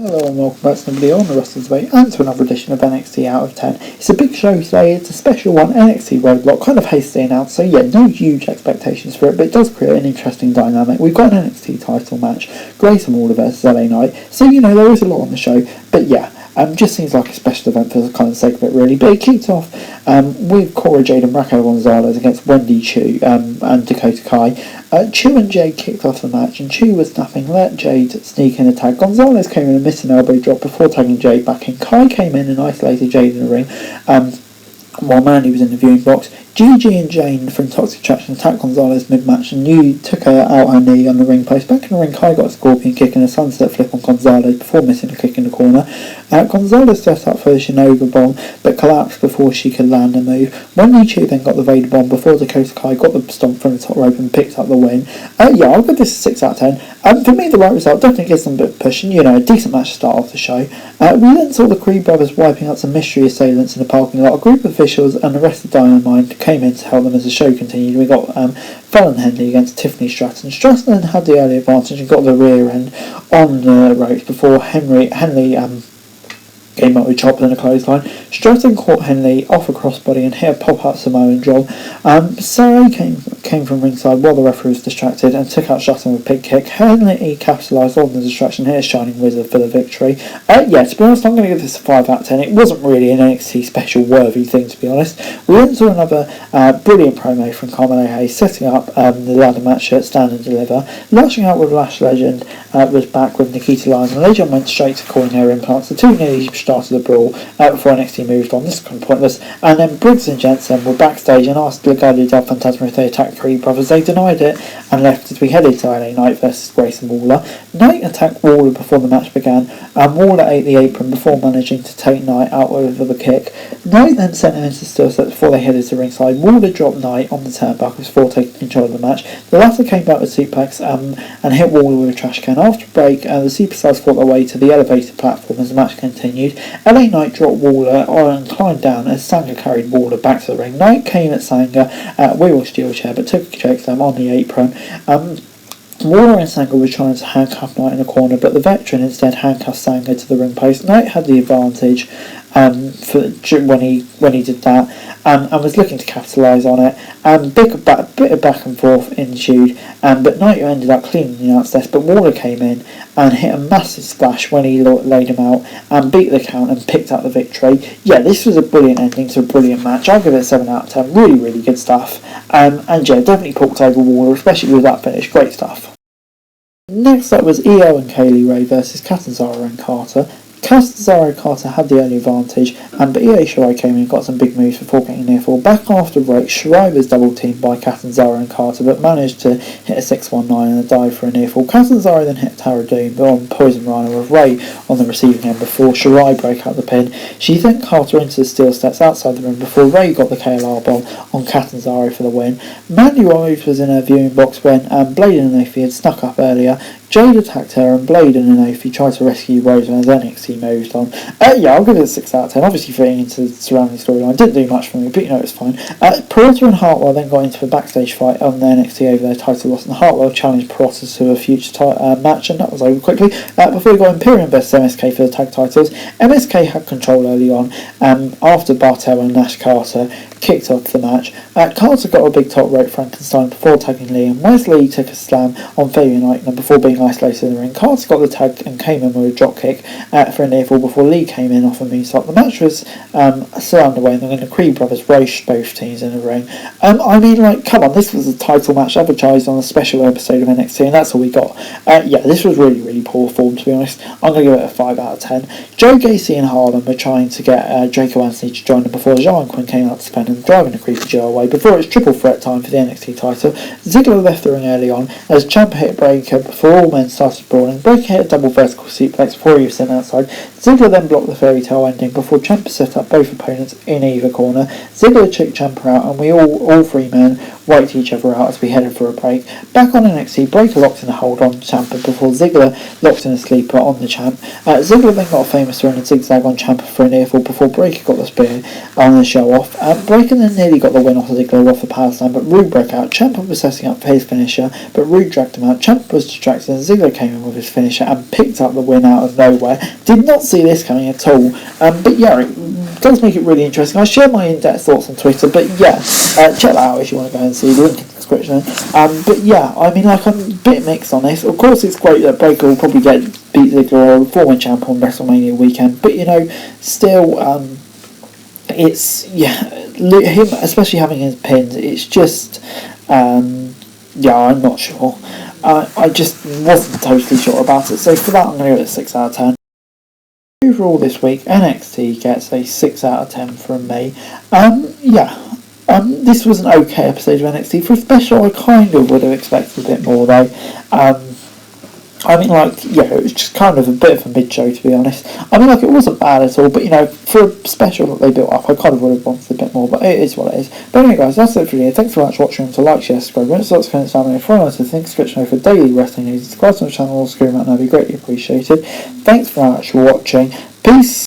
Hello and welcome back to the video on the Wrestlers Way and to another edition of NXT Out of 10. It's a big show today, it's a special one, NXT Roadblock, kind of hasty announced, so yeah, no huge expectations for it, but it does create an interesting dynamic. We've got an NXT title match, Grayson Waller versus LA Knight, so you know, there is a lot on the show, but yeah, just seems like a special event for the kind of sake of it really, but it kicked off with Cora Jade and Raquel Gonzalez against Wendy Chu and Dakota Kai. Chu and Jade kicked off the match and Chu was nothing, let Jade sneak in a tag. Gonzalez came in and missed an elbow drop before tagging Jade back in. Kai came in and isolated Jade in the ring while Mandy was in the viewing box. Gigi and Jane from Toxic Attraction attacked Gonzalez mid-match and took her out her knee on the ring post. Back in the ring, Kai got a scorpion kick and a sunset flip on Gonzalez before missing a kick in the corner. Gonzalez set up for the Shinoga bomb but collapsed before she could land a move. Wendy Chu then got the Vader bomb before Dakota Kai got the stomp from the top rope and picked up the win. Yeah, I'll give this a 6 out of 10. For me, the right result definitely gives them a bit of push and, you know, a decent match to start off the show. We then saw the Creed brothers wiping out some mystery assailants in the parking lot. A group of officials and the rest of Dynamite came in to help them as the show continued. We got Fallon Henley against Tiffany Stratton. Stratton had the early advantage and got the rear end on the ropes before Henley came up with chopper and a clothesline. Stratton caught Henley off a crossbody and hit a pop-up Samoan drop. Sarah came from ringside while the referee was distracted and took out Stratton with a pig kick. Henley capitalised on the distraction, hit a Shining Wizard for the victory. Yeah, to be honest, I'm going to give this a 5 out of 10. It wasn't really an NXT special worthy thing, to be honest. We then saw another brilliant promo from Carmelo Hayes setting up the ladder match at Stand and Deliver. Lashing out with Lash Legend was back with Nikita Lyons and Legend went straight to calling her implants. The two nearly started the brawl before NXT moved on. This is kind of pointless. And then Briggs and Jensen were backstage and asked Legado del Fantasma if they attacked Creed brothers. They denied it and left as we headed to LA Knight versus Grayson Waller. Knight attacked Waller before the match began and Waller ate the apron before managing to take Knight out with a kick. Knight then sent him into steel steps before they headed to ringside. Waller dropped Knight on the turnbuckle before taking control of the match. The latter came back with suplex and hit Waller with a trash can. After a break, the superstars fought their way to the elevated platform as the match continued. LA Knight dropped Waller and climbed down as Sanga carried Waller back to the ring. Knight came at Sanga with a steel chair but took a chokeslam on the apron. Waller and Sanga were trying to handcuff Knight in the corner, but the veteran instead handcuffed Sanga to the ring post. Knight had the advantage when he did that, and was looking to capitalise on it. Bit of back and forth ensued, but Knight ended up cleaning the announce desk, but Waller came in and hit a massive splash when he laid him out and beat the count and picked up the victory. Yeah, this was a brilliant ending to a brilliant match. I'll give it a 7 out of 10. Really, really good stuff. And yeah, definitely poked over Waller, especially with that finish. Great stuff. Next up was Io and Kaylee Ray versus Catanzaro and Carter. Catanzaro Carter had the early advantage, but Io Shirai came in and got some big moves before getting near fall. Back after the break, Shirai was double teamed by Catanzaro and Carter, but managed to hit a 619 and a dive for a near fall. Catanzaro then hit Tara Doom on Poison Rhino with Ray on the receiving end before Shirai broke out the pin. She then Carter into the steel steps outside the ring before Ray got the KLR bomb on Catanzaro for the win. Mandy Rose was in her viewing box when Blade and Ophie had snuck up earlier. Jade attacked her and Blade and Ophie tried to rescue Rose as NXT moved on. Yeah, I'll give it a 6 out of 10. Obviously fitting into the surrounding storyline. Didn't do much for me, but you know, it's fine. Peralta and Hartwell then got into a backstage fight on the NXT over their title loss, and Hartwell challenged Peralta to a future match, and that was over quickly. Before we got Imperium vs MSK for the tag titles. MSK had control early on after Bartel and Nash Carter kicked off the match. Carter got a big top rope Frankenstein before tagging Lee, and Wesley took a slam on Fabian Eichner before being isolated in the ring. Carter got the tag and came in with a drop kick for a near fall before Lee came in off a moonsault. The match was still underway, and then the Creed brothers roached both teams in the ring. I mean, like, come on, this was a title match advertised on a special episode of NXT, and that's all we got. Yeah, this was really, really poor form, to be honest. I'm going to give it a 5 out of 10. Joe Gacy and Harlan were trying to get Draco Anthony to join them before Jean Quinn came out to spend and driving the Creepy Joe away before it's triple threat time for the NXT title. Ziggler left the ring early on as Ciampa hit Breaker before all men started brawling. Breaker hit a double vertical suplex before he was sent outside. Ziggler then blocked the fairy tale ending before Ciampa set up both opponents in either corner. Ziggler checked Ciampa out and we all three men wiped each other out as we headed for a break. Back on NXT, Breaker locked in a hold on Ciampa before Ziggler locked in a sleeper on the champ. Ziggler then got a famous throw and a zigzag on Ciampa for a near fall before Breaker got the spear on the show off. Breaker then nearly got the win off Ziggler off the power slam, but Rude broke out. Ciampa was setting up for his finisher, but Rude dragged him out. Ciampa was distracted and Ziggler came in with his finisher and picked up the win out of nowhere. Did not see this coming at all. But yeah, it does make it really interesting. I share my in-depth thoughts on Twitter, but yeah, check that out if you want to go and see the link in the description. But yeah, I mean, like, I'm a bit mixed on this. Of course, it's great that Breakker will probably beat Ziggler or former champ on WrestleMania weekend, but you know, still, it's, yeah, him, especially having his pins, it's just, yeah, I'm not sure. I just wasn't totally sure about it, so for that I'm going to give it a 6 out of 10. Overall this week, NXT gets a 6 out of 10 from me. Yeah, this was an okay episode of NXT. For a special, I kind of would have expected a bit more though. I mean, like, yeah, it was just kind of a bit of a mid-show, to be honest. I mean, like, it wasn't bad at all, but, you know, for a special that they built up, I kind of would have wanted a bit more, but it is what it is. But anyway, guys, that's it for today. Thanks very much for watching. To like, share, subscribe, and so that's family and friends to think, subscription for daily wrestling news. Subscribe to my channel or screen that would be greatly appreciated. Thanks very much for watching. Peace.